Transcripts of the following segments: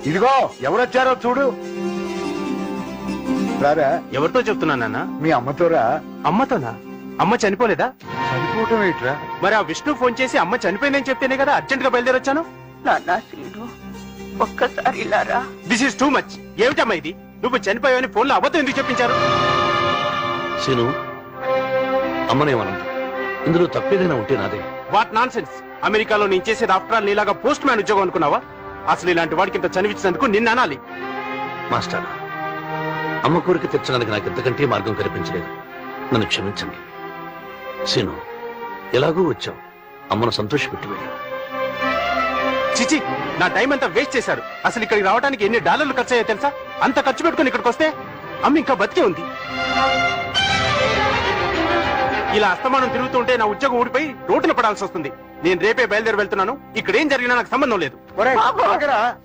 ఇదిగో ఎవరొచ్చారో చూడు. రారా. ఎవరితో చెప్తున్నానన్నా? మీ అమ్మతోరా. అమ్మతోనా? అమ్మ చనిపోలేదా? చనిపోవటం ఏంట్రా? మరి ఆ విష్ణు ఫోన్ చేసి అమ్మ చనిపోయిందని చెప్తేనే కదా అర్జెంట్ గా బయలుదేరొచ్చాను. నాన్నా శ్రీను, ఒక్కసారి ఇలారా. This is too much. ఏమిటమ్మా ఇది? నువ్వు చనిపోయావని ఫోన్ లో అబద్ధం ఎందుకు చెప్పించారు? సీను, అమ్మనేమనంత ఇందులో తప్పేదైనా ఉంటే నాదే. What non sense. అమెరికాలో నేను చేసేది ఆఫ్టర్ ఆల్ నీలాగా పోస్ట్ మ్యాన్ ఉద్యోగం అనుకున్నావా? అసలు ఇలాంటి వాడికి ఇంత చనివించినందుకు నిన్ను అనాలి. మాస్టర్, అమ్మ కోరిక తెచ్చడానికి నాకు ఇంతకంటే మార్గం కనిపించలేదు. నన్ను క్షమించండి. సీను, ఎలాగూ వచ్చావు, అమ్మను సంతోషపెట్టి వెళ్ళు. చిచి, నా టైం అంతా వేస్ట్ చేశారు. అసలు ఇక్కడికి రావడానికి ఎన్ని డాలర్లు ఖర్చు అయ్యో తెలుసా? అంత ఖర్చు పెట్టుకుని ఇక్కడికి వస్తే అమ్మ ఇంకా బతికే ఉంది. ఇలా అస్తమానం తిరుగుతుంటే నా ఉద్యోగం ఊడిపోయి రోడ్డున పడాల్సి వస్తుంది. నేను రేపే బయలుదేరి వెళ్తున్నాను. ఇక్కడ ఏం జరిగినా నాకు సంబంధం లేదు. బాబు,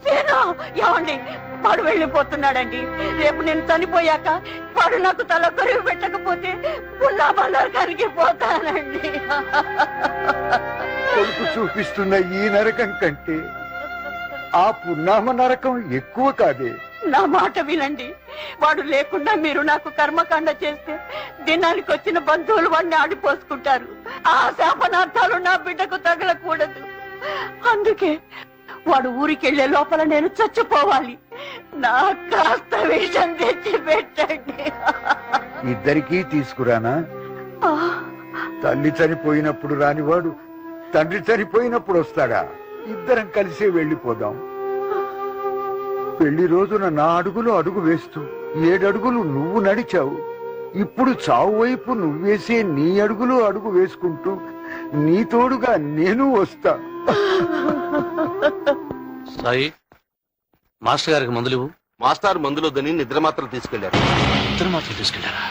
శ్రీను, ఏమండి, వాడు వెళ్ళిపోతున్నాడండి. రేపు నేను చనిపోయాక వాడు నాకు తల కొరివి పెట్టకపోతే పుల్లా బండారు కరిగిపోతానండి. కొడుకు చూపిస్తున్న ఈ నరకం కంటే ఆ పున్నామ నరకం ఎక్కువ కాదే. నా మాట వినండి. వాడు లేకుండా మీరు నాకు కర్మకాండ చేస్తే దినానికి వచ్చిన బంధువులు వాడిని ఆడిపోసుకుంటారు. ఆ శాపనార్థాలు నా బిడ్డకు తగలకూడదు. అందుకే వాడు ఊరికెళ్లే లోపల నేను చచ్చిపోవాలి. నా కాస్త విషం తెచ్చి పెట్టండి. ఇద్దరికీ తీసుకురానా? తల్లి చనిపోయినప్పుడు రానివాడు తండ్రి చనిపోయినప్పుడు వస్తాడా? ఇద్దరం కలిసే వెళ్లిపోదాం. పెళ్లి రోజున నా అడుగులు అడుగు వేస్తూ 7 అడుగులు నువ్వు నడిచావు. ఇప్పుడు చావు వైపు నువ్వేసే నీ అడుగులు అడుగు వేసుకుంటూ నీ తోడుగా నేను వస్తా. సాయి, మాస్టర్ గారికి మందులు ఇవ్వు. మాస్టర్ మందులొద్దని నిద్ర మాత్రం తీసుకెళ్లారు. ఇద్దరు మాత్రం తీసుకెళ్లారా?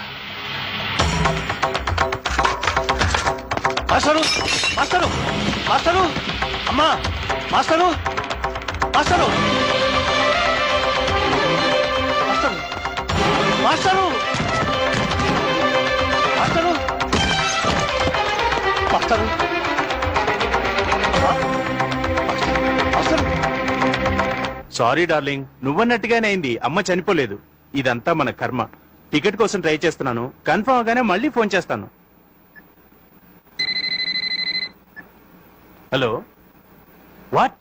మాస్టరు, మాస్టరు, మాస్టరు, అమ్మా, master, master, master, master, master, master, master. Sorry darling, నువ్వన్నట్టుగానే అయింది. అమ్మ చనిపోలేదు. ఇదంతా మన కర్మ. టికెట్ కోసం ట్రై చేస్తున్నాను. కన్ఫర్మ్ అవగానే మళ్ళీ ఫోన్ చేస్తాను. Hello, what?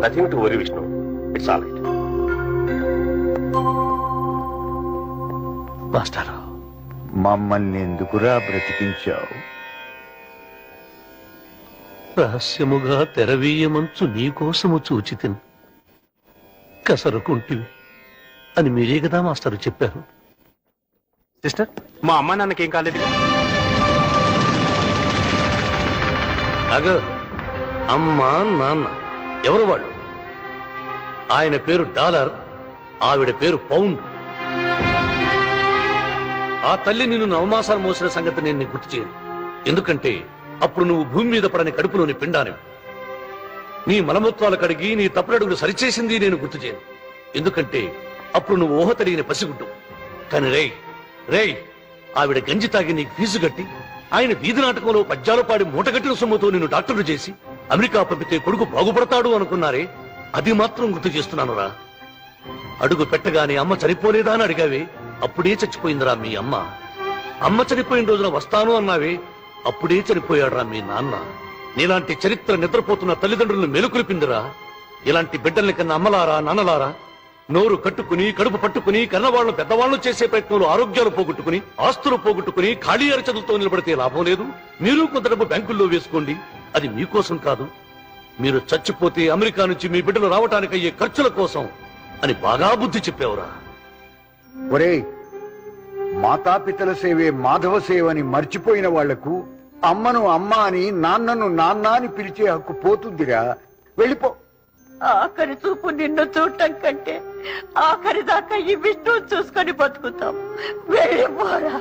Nothing to worry Vishnu, it's all right. మాస్టారు, మమ్మల్ని ఎందుకురా బ్రతికించావు? రహస్యముగా తెరవీయమంచు నీకోసము చూచితిన్ కసరుకుంటివి అని మీరే కదా మాస్టారు చెప్పారు. సిస్టర్, మా అమ్మ నాన్నకేం కాలేదు. అగ, అమ్మ నాన్న ఎవరు వాళ్ళు? ఆయన పేరు డాలర్, ఆవిడ పేరు పౌండ్. ఆ తల్లి నిన్ను 9 మాసాలు మోసిన సంగతి నేను నీకు గుర్తు చేయను. ఎందుకంటే అప్పుడు నువ్వు భూమి మీద పడని కడుపులోని పిండాని. నీ మలమూత్రాలు కడిగి నీ తప్పులడుగులు సరిచేసింది నేను గుర్తు చేయను. ఎందుకంటే అప్పుడు నువ్వు ఊహ తెలియని పసిగుడ్డు. కాని రేయ్, ఆవిడ గంజి తాగి నీకు ఫీజు కట్టి ఆయన వీధి నాటకంలో పద్యాలు పాడి మూటగట్టిన సొమ్ముతో నిన్ను డాక్టర్లు చేసి అమెరికా పంపితే కొడుకు బాగుపడతాడు అనుకున్నారే, అది మాత్రం గుర్తు చేస్తున్నానురా. అడుగు పెట్టగానే అమ్మ చనిపోలేదా అని అడిగావే, అప్పుడే చచ్చిపోయిందిరా మీ అమ్మ. అమ్మ చనిపోయిన రోజున వస్తాను అన్నావే, అప్పుడే చనిపోయాడురా మీ నాన్న. నీలాంటి చరిత్ర నిద్రపోతున్న తల్లిదండ్రులను మెలుకొలిపిందిరా. ఇలాంటి బిడ్డల్ని కన్నా అమ్మలారా, నాన్నలారా, నోరు కట్టుకుని కడుపు పట్టుకుని కన్నవాళ్లు పెద్దవాళ్లు చేసే ప్రయత్నంలో ఆరోగ్యాలు పోగొట్టుకుని ఆస్తులు పోగొట్టుకుని ఖాళీ అరచదులతో నిలబడితే లాభం లేదు. మీరు కొంత డబ్బు బ్యాంకుల్లో వేసుకోండి, అది మీకోసం కాదు. మీరు చచ్చిపోతే అమెరికా నుంచి మీ బిడ్డలు రావటానికి అయ్యే ఖర్చుల కోసం అని బాగా బుద్ధి చెప్పేవరా. ఒరేయ్, మాతాపితల సేవే మాధవ సేవని మర్చిపోయిన వాళ్లకు అమ్మను అమ్మ అని నాన్నను నాన్న అని పిలిచే హక్కు పోతుందిరా. వెళ్ళిపో. ఆఖరి చూపు నిన్ను చూడటం కంటే ఆఖరి దాకా ఈ విష్ణువు చూసుకొని బతుకుతాం. వెళ్ళిపోరా.